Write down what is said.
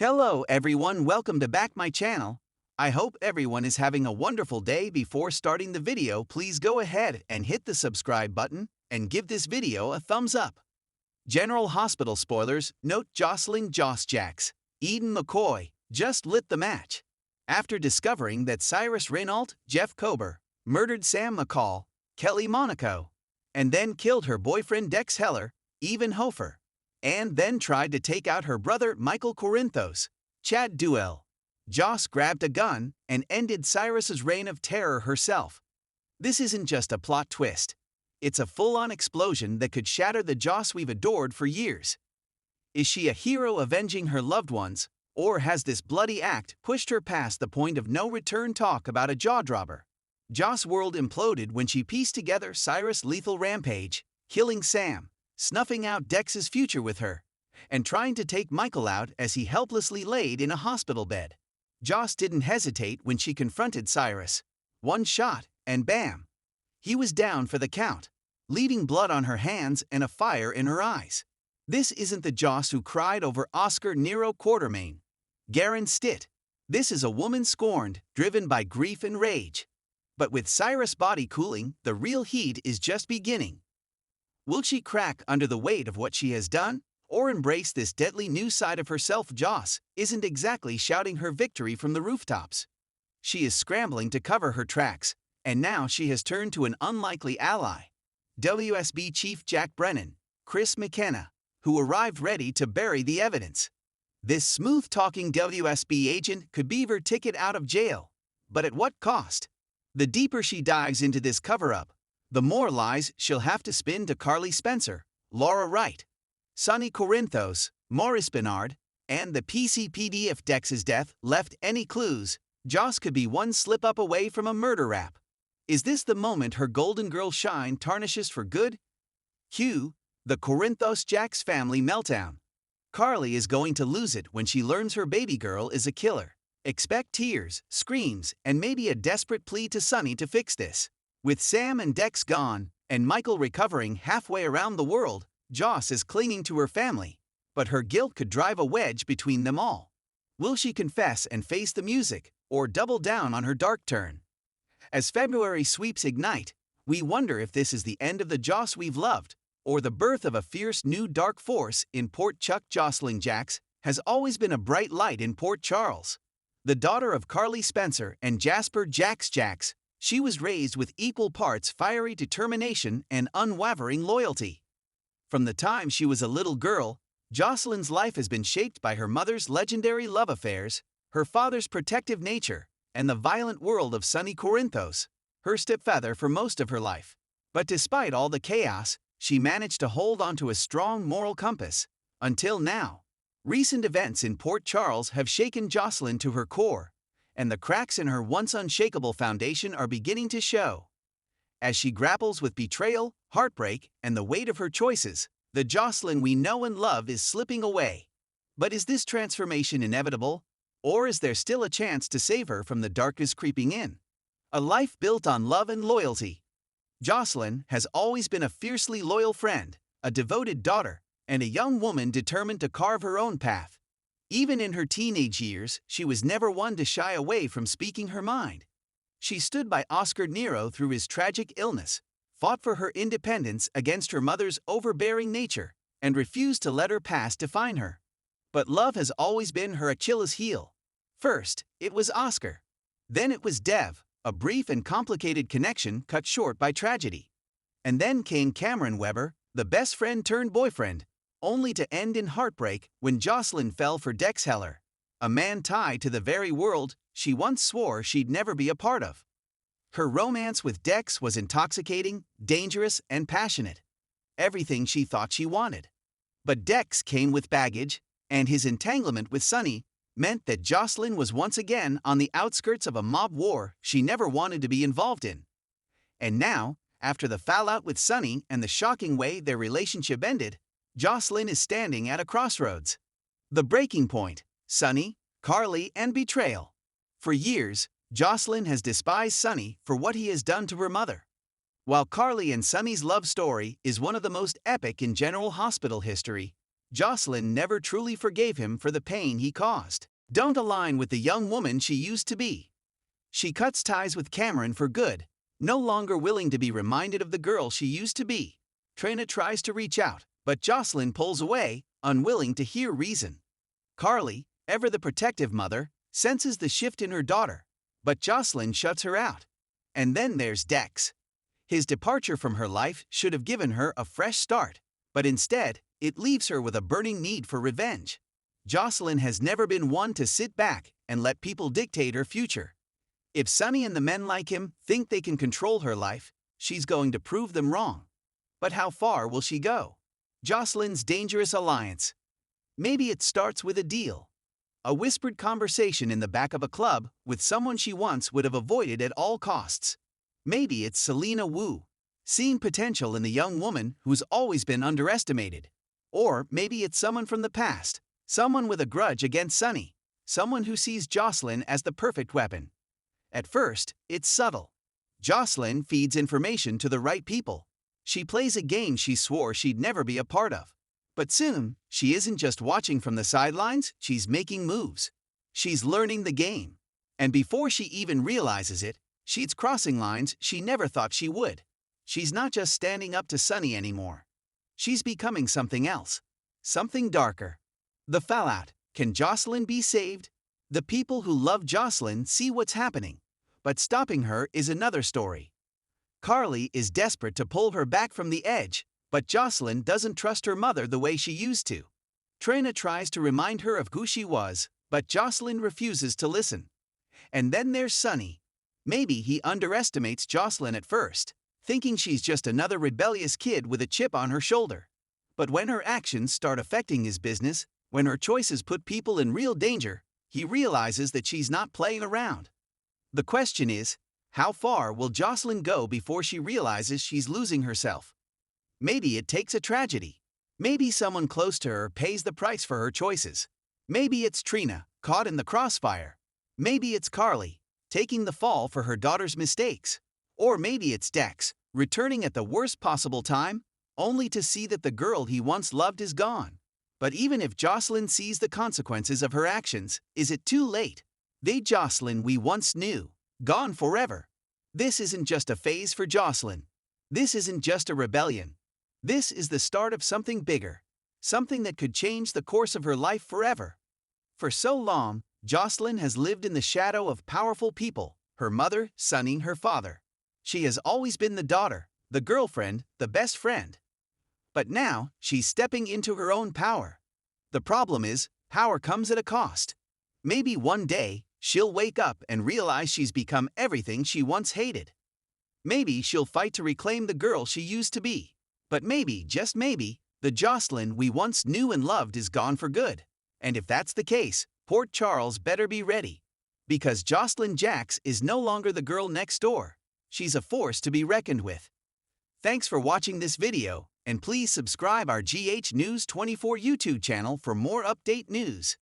Hello everyone, welcome to back my channel. I hope everyone is having a wonderful day. Before starting the video, please go ahead and hit the subscribe button and give this video a thumbs up. General Hospital spoilers, note Josslyn Joss Jacks, Eden McCoy, just lit the match. After discovering that Cyrus Renault, Jeff Kober, murdered Sam McCall, Kelly Monaco, and then killed her boyfriend Dex Heller, Evan Hofer, and then tried to take out her brother Michael Corinthos, Chad Duell, Joss grabbed a gun and ended Cyrus's reign of terror herself. This isn't just a plot twist. It's a full-on explosion that could shatter the Joss we've adored for years. Is she a hero avenging her loved ones, or has this bloody act pushed her past the point of no return? Talk about a jaw-dropper. Joss' world imploded when she pieced together Cyrus' lethal rampage, killing Sam, snuffing out Dex's future with her, and trying to take Michael out as he helplessly laid in a hospital bed. Joss didn't hesitate when she confronted Cyrus. One shot, and bam! He was down for the count, leaving blood on her hands and a fire in her eyes. This isn't the Joss who cried over Oscar Nero Quartermain. Garen Stitt. This is a woman scorned, driven by grief and rage. But with Cyrus' body cooling, the real heat is just beginning. Will she crack under the weight of what she has done, or embrace this deadly new side of herself? Joss isn't exactly shouting her victory from the rooftops. She is scrambling to cover her tracks, and now she has turned to an unlikely ally. WSB Chief Jack Brennan, Chris McKenna, who arrived ready to bury the evidence. This smooth-talking WSB agent could be her ticket out of jail. But at what cost? The deeper she dives into this cover-up, the more lies she'll have to spin to Carly Spencer, Laura Wright, Sonny Corinthos, Maurice Bernard, and the PCPD. If Dex's death left any clues, Joss could be one slip-up away from a murder rap. Is this the moment her Golden Girl shine tarnishes for good? Cue the Corinthos Jacks family meltdown. Carly is going to lose it when she learns her baby girl is a killer. Expect tears, screams, and maybe a desperate plea to Sonny to fix this. With Sam and Dex gone, and Michael recovering halfway around the world, Joss is clinging to her family, but her guilt could drive a wedge between them all. Will she confess and face the music, or double down on her dark turn? As February sweeps ignite, we wonder if this is the end of the Joss we've loved, or the birth of a fierce new dark force in Port Chuck. Josslyn Jacks has always been a bright light in Port Charles. The daughter of Carly Spencer and Jasper Jacks, she was raised with equal parts fiery determination and unwavering loyalty. From the time she was a little girl, Josslyn's life has been shaped by her mother's legendary love affairs, her father's protective nature, and the violent world of Sonny Corinthos, her stepfather for most of her life. But despite all the chaos, she managed to hold onto a strong moral compass, until now. Recent events in Port Charles have shaken Josslyn to her core, and the cracks in her once unshakable foundation are beginning to show. As she grapples with betrayal, heartbreak, and the weight of her choices, the Josslyn we know and love is slipping away. But is this transformation inevitable, or is there still a chance to save her from the darkness creeping in? A life built on love and loyalty. Josslyn has always been a fiercely loyal friend, a devoted daughter, and a young woman determined to carve her own path. Even in her teenage years, she was never one to shy away from speaking her mind. She stood by Oscar Nero through his tragic illness, fought for her independence against her mother's overbearing nature, and refused to let her past define her. But love has always been her Achilles heel. First, it was Oscar. Then it was Dev, a brief and complicated connection cut short by tragedy. And then came Cameron Weber, the best friend turned boyfriend, only to end in heartbreak when Josslyn fell for Dex Heller, a man tied to the very world she once swore she'd never be a part of. Her romance with Dex was intoxicating, dangerous, and passionate. Everything she thought she wanted. But Dex came with baggage, and his entanglement with Sonny meant that Josslyn was once again on the outskirts of a mob war she never wanted to be involved in. And now, after the fallout with Sonny and the shocking way their relationship ended, Josslyn is standing at a crossroads. The breaking point: Sonny, Carly, and betrayal. For years, Josslyn has despised Sonny for what he has done to her mother. While Carly and Sonny's love story is one of the most epic in General Hospital history, Josslyn never truly forgave him for the pain he caused. Don't align with the young woman she used to be. She cuts ties with Cameron for good, no longer willing to be reminded of the girl she used to be. Trina tries to reach out, but Josslyn pulls away, unwilling to hear reason. Carly, ever the protective mother, senses the shift in her daughter, but Josslyn shuts her out. And then there's Dex. His departure from her life should have given her a fresh start, but instead, it leaves her with a burning need for revenge. Josslyn has never been one to sit back and let people dictate her future. If Sonny and the men like him think they can control her life, she's going to prove them wrong. But how far will she go? Josslyn's dangerous alliance. Maybe it starts with a deal. A whispered conversation in the back of a club with someone she once would have avoided at all costs. Maybe it's Selena Wu, seeing potential in the young woman who's always been underestimated. Or maybe it's someone from the past, someone with a grudge against Sonny, someone who sees Josslyn as the perfect weapon. At first, it's subtle. Josslyn feeds information to the right people. She plays a game she swore she'd never be a part of. But soon, she isn't just watching from the sidelines, she's making moves. She's learning the game. And before she even realizes it, she's crossing lines she never thought she would. She's not just standing up to Sonny anymore. She's becoming something else. Something darker. The fallout. Can Josslyn be saved? The people who love Josslyn see what's happening. But stopping her is another story. Carly is desperate to pull her back from the edge, but Josslyn doesn't trust her mother the way she used to. Trina tries to remind her of who she was, but Josslyn refuses to listen. And then there's Sonny. Maybe he underestimates Josslyn at first, thinking she's just another rebellious kid with a chip on her shoulder. But when her actions start affecting his business, when her choices put people in real danger, he realizes that she's not playing around. The question is, how far will Josslyn go before she realizes she's losing herself? Maybe it takes a tragedy. Maybe someone close to her pays the price for her choices. Maybe it's Trina, caught in the crossfire. Maybe it's Carly, taking the fall for her daughter's mistakes. Or maybe it's Dex, returning at the worst possible time, only to see that the girl he once loved is gone. But even if Josslyn sees the consequences of her actions, is it too late? The Josslyn we once knew, gone forever. This isn't just a phase for Josslyn. This isn't just a rebellion. This is the start of something bigger, something that could change the course of her life forever. For so long, Josslyn has lived in the shadow of powerful people, her mother, Sonny, her father. She has always been the daughter, the girlfriend, the best friend. But now, she's stepping into her own power. The problem is, power comes at a cost. Maybe one day, she'll wake up and realize she's become everything she once hated. Maybe she'll fight to reclaim the girl she used to be. But maybe, just maybe, the Josslyn we once knew and loved is gone for good. And if that's the case, Port Charles better be ready. Because Josslyn Jax is no longer the girl next door. She's a force to be reckoned with. Thanks for watching this video, and please subscribe our GH News 24 YouTube channel for more update news.